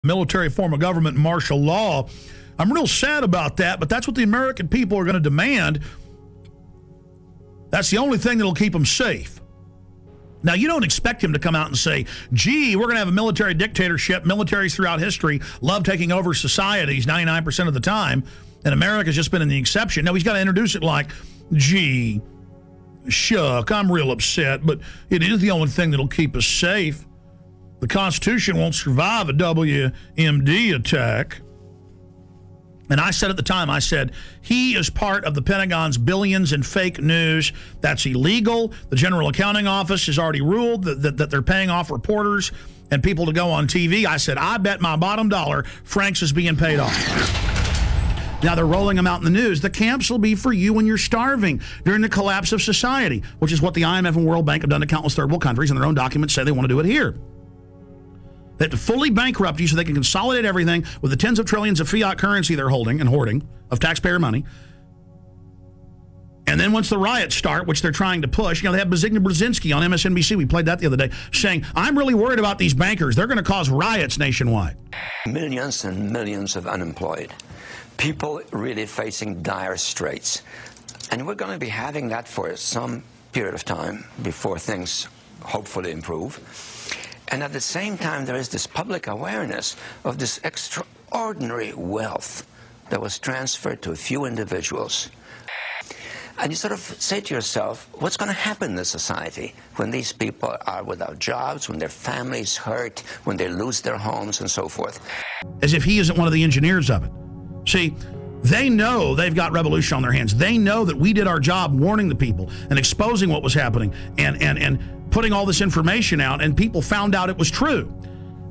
military form of government, martial law. I'm real sad about that, but that's what the American people are going to demand. That's the only thing that'll keep them safe. Now, you don't expect him to come out and say, gee, we're going to have a military dictatorship. Militaries throughout history love taking over societies 99% of the time, and America's just been in the exception. No, he's got to introduce it like, gee, shuck, I'm real upset, but it is the only thing that'll keep us safe. The Constitution won't survive a WMD attack. And I said at the time, I said, he is part of the Pentagon's billions in fake news. That's illegal. The General Accounting Office has already ruled that they're paying off reporters and people to go on TV. I said, I bet my bottom dollar Frank's is being paid off. Now they're rolling them out in the news. The camps will be for you when you're starving during the collapse of society, which is what the IMF and World Bank have done to countless third world countries, and their own documents say they want to do it here. They have to fully bankrupt you so they can consolidate everything with the tens of trillions of fiat currency they're holding and hoarding of taxpayer money. And then once the riots start, which they're trying to push, you know, they have Zbigniew Brzezinski on MSNBC, we played that the other day, saying, I'm really worried about these bankers. They're going to cause riots nationwide. Millions and millions of unemployed. People really facing dire straits. And we're going to be having that for some period of time before things hopefully improve. And at the same time, there is this public awareness of this extraordinary wealth that was transferred to a few individuals. And you sort of say to yourself, what's going to happen in this society when these people are without jobs, when their families hurt, when they lose their homes and so forth? As if he isn't one of the engineers of it. See, they know they've got revolution on their hands. They know that we did our job warning the people and exposing what was happening and putting all this information out, and people found out it was true.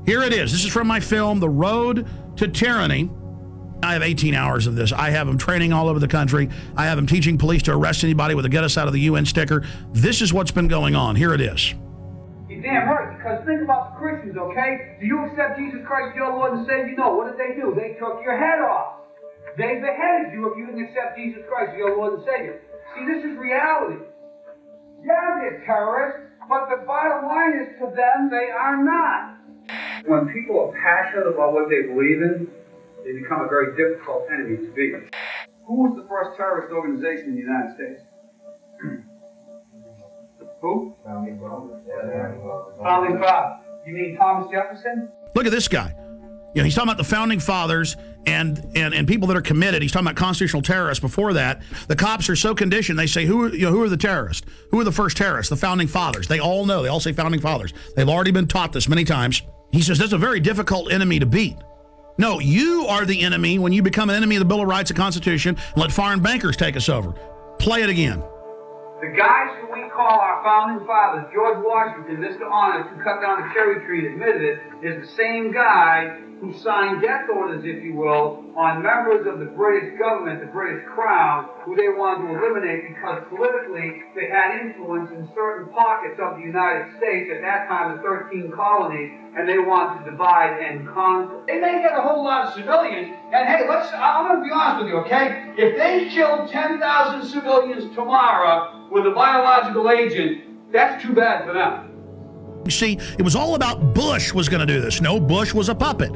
Here it is. This is from my film, The Road to Tyranny. I have 18 hours of this. I have them training all over the country. I have them teaching police to arrest anybody with a get us out of the UN sticker. This is what's been going on. Here it is. You're damn right, because think about the Christians, okay? Do you accept Jesus Christ as your Lord and Savior? No. What did they do? They took your head off. They beheaded you if you didn't accept Jesus Christ as your Lord and Savior. See, this is reality. Yeah, they're terrorists. But the bottom line is, to them, they are not. When people are passionate about what they believe in, they become a very difficult enemy to beat. Who was the first terrorist organization in the United States? Who? Founding Fathers. You mean Thomas Jefferson? Look at this guy. You know, he's talking about the founding fathers and people that are committed. He's talking about constitutional terrorists. Before that, the cops are so conditioned. They say, who are the terrorists? Who are the first terrorists? The founding fathers. They all know. They all say founding fathers. They've already been taught this many times. He says that's a very difficult enemy to beat. No, you are the enemy when you become an enemy of the Bill of Rights and Constitution and let foreign bankers take us over. Play it again. The guys who we call our founding fathers, George Washington, Mr. Honest, who cut down the cherry tree and admitted it, is the same guy who signed death orders, if you will, on members of the British government, the British Crown, who they wanted to eliminate because politically they had influence in certain pockets of the United States, at that time the 13 colonies, and they wanted to divide and conquer. They may get a whole lot of civilians, and hey, I'm going to be honest with you, okay? If they killed 10,000 civilians tomorrow with a biological agent, that's too bad for them. You see, it was all about Bush was going to do this. No, Bush was a puppet.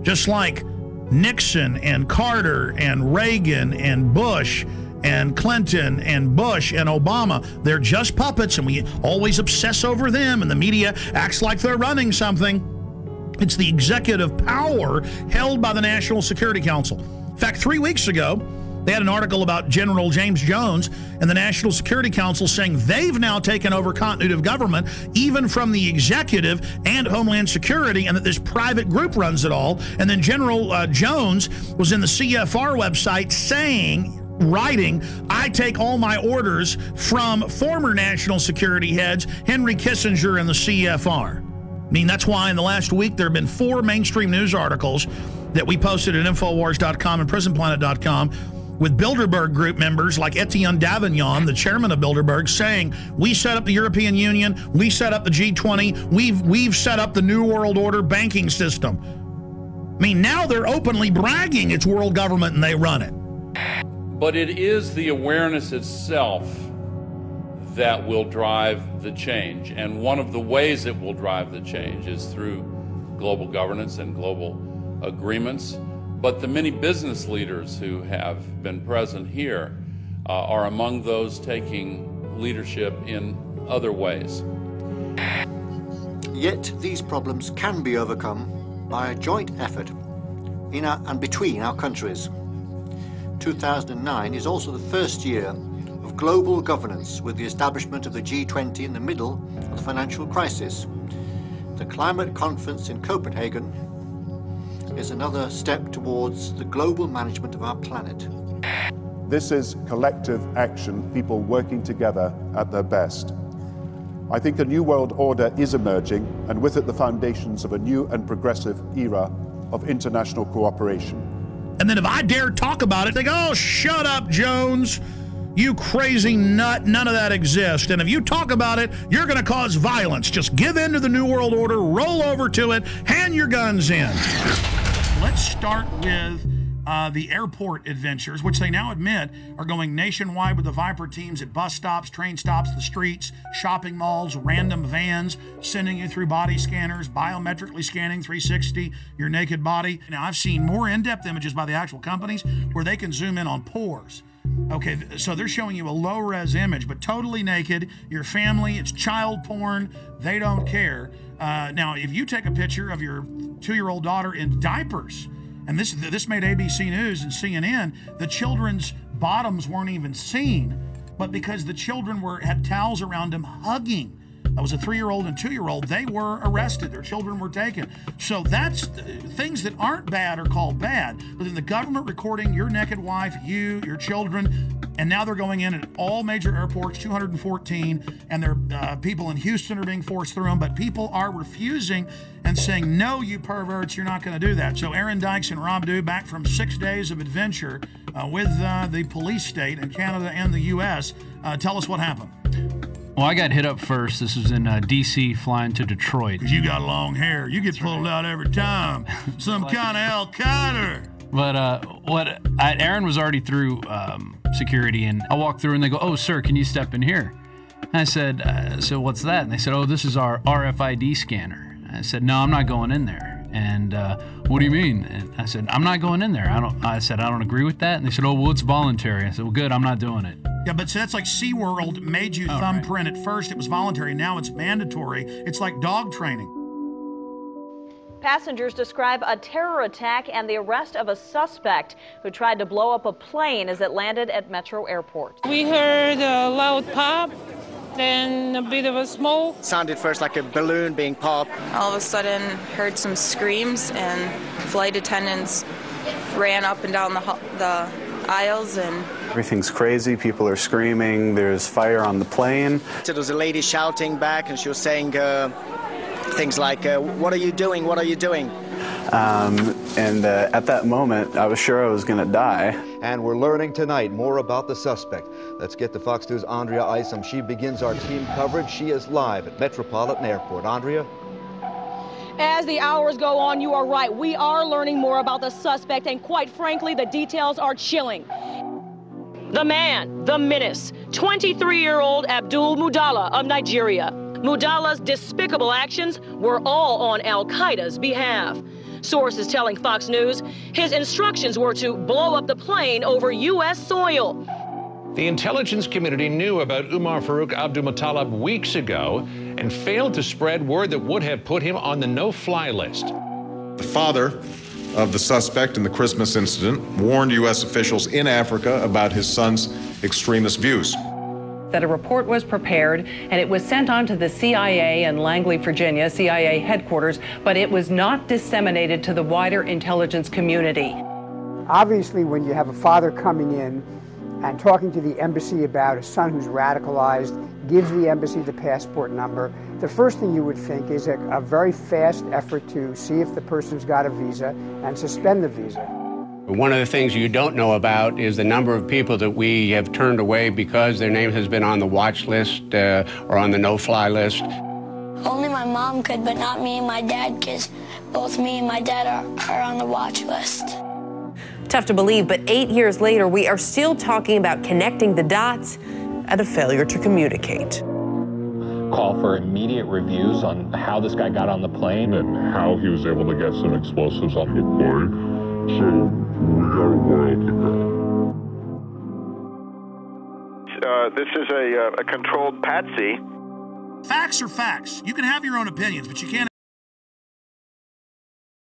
Just like Nixon and Carter and Reagan and Bush and Clinton and Bush and Obama, they're just puppets, and we always obsess over them, and the media acts like they're running something. It's the executive power held by the National Security Council. In fact, 3 weeks ago, they had an article about General James Jones and the National Security Council saying they've now taken over continuity of government, even from the executive and Homeland Security, and that this private group runs it all. And then General Jones was in the CFR website writing, I take all my orders from former national security heads, Henry Kissinger and the CFR. I mean, that's why in the last week there have been 4 mainstream news articles that we posted at Infowars.com and PrisonPlanet.com with Bilderberg group members like Etienne Davignon, the chairman of Bilderberg, saying, we set up the European Union, we set up the G20, we've set up the New World Order banking system. I mean, now they're openly bragging it's world government and they run it. But it is the awareness itself that will drive the change. And one of the ways it will drive the change is through global governance and global agreements. But the many business leaders who have been present here are among those taking leadership in other ways. Yet these problems can be overcome by a joint effort in and between our countries. 2009 is also the first year of global governance, with the establishment of the G20 in the middle of the financial crisis. The climate conference in Copenhagen is another step towards the global management of our planet. This is collective action, people working together at their best. I think a new world order is emerging, and with it the foundations of a new and progressive era of international cooperation. And then if I dare talk about it, they go, oh, shut up, Jones. You crazy nut, none of that exists. And if you talk about it, you're going to cause violence. Just give in to the New World Order, roll over to it, hand your guns in. Let's start with the airport adventures, which they now admit are going nationwide with the Viper teams at bus stops, train stops, the streets, shopping malls, random vans, sending you through body scanners, biometrically scanning 360 your naked body. Now, I've seen more in-depth images by the actual companies where they can zoom in on pores. Okay, so they're showing you a low-res image, but totally naked, your family, it's child porn, they don't care. Now, if you take a picture of your 2-year-old daughter in diapers, and this made ABC News and CNN, the children's bottoms weren't even seen, but because the children had towels around them hugging. That was a 3-year-old and 2-year-old. They were arrested. Their children were taken. So that's things that aren't bad are called bad. But then the government recording your naked wife, you, your children, and now they're going in at all major airports, 214, and their people in Houston are being forced through them. But people are refusing and saying, no, you perverts, you're not going to do that. So Aaron Dykes and Rob Dew, back from 6 days of adventure with the police state in Canada and the U.S. Tell us what happened. Well, I got hit up first. This was in D.C. flying to Detroit. Because you got long hair. You get pulled out every time. Some kind of Al-Qaeda. But Aaron was already through security, and I walked through, and they go, oh, sir, can you step in here? And I said, so what's that? And they said, oh, this is our RFID scanner. And I said, no, I'm not going in there. And what do you mean? And I said, I'm not going in there. I said, I don't agree with that. And they said, oh, well, it's voluntary. I said, well, good, I'm not doing it. Yeah, but so that's like SeaWorld made you thumbprint at first. It was voluntary. Now it's mandatory. It's like dog training. Passengers describe a terror attack and the arrest of a suspect who tried to blow up a plane as it landed at Metro Airport. We heard a loud pop, then a bit of a smoke. Sounded first like a balloon being popped. All of a sudden, heard some screams, and flight attendants ran up and down the aisles, and everything's crazy. People are screaming. There's fire on the plane. So there was a lady shouting back, and she was saying things like, what are you doing? What are you doing? And at that moment, I was sure I was going to die. And we're learning tonight more about the suspect. Let's get to Fox News' Andrea Isom. She begins our team coverage. She is live at Metropolitan Airport. Andrea? As the hours go on, you are right. We are learning more about the suspect, and quite frankly, the details are chilling. The man, the menace, 23-year-old Abdul Mudala of Nigeria. Mudala's despicable actions were all on Al-Qaeda's behalf. Sources telling Fox News his instructions were to blow up the plane over U.S. soil. The intelligence community knew about Umar Farouk Abdulmutallab weeks ago and failed to spread word that would have put him on the no-fly list. The father of the suspect in the Christmas incident warned U.S. officials in Africa about his son's extremist views. That a report was prepared and it was sent on to the CIA in Langley, Virginia, CIA headquarters, but it was not disseminated to the wider intelligence community. Obviously, when you have a father coming in and talking to the embassy about a son who's radicalized, gives the embassy the passport number, the first thing you would think is a very fast effort to see if the person's got a visa and suspend the visa. One of the things you don't know about is the number of people that we have turned away because their name has been on the watch list or on the no-fly list. Only my mom could, but not me and my dad, because both me and my dad are on the watch list. Tough to believe, but 8 years later, we are still talking about connecting the dots and a failure to communicate. call for immediate reviews on how this guy got on the plane and how he was able to get some explosives on the plane. So we got a while to go. This is a controlled patsy. Facts are facts. You can have your own opinions, but you can't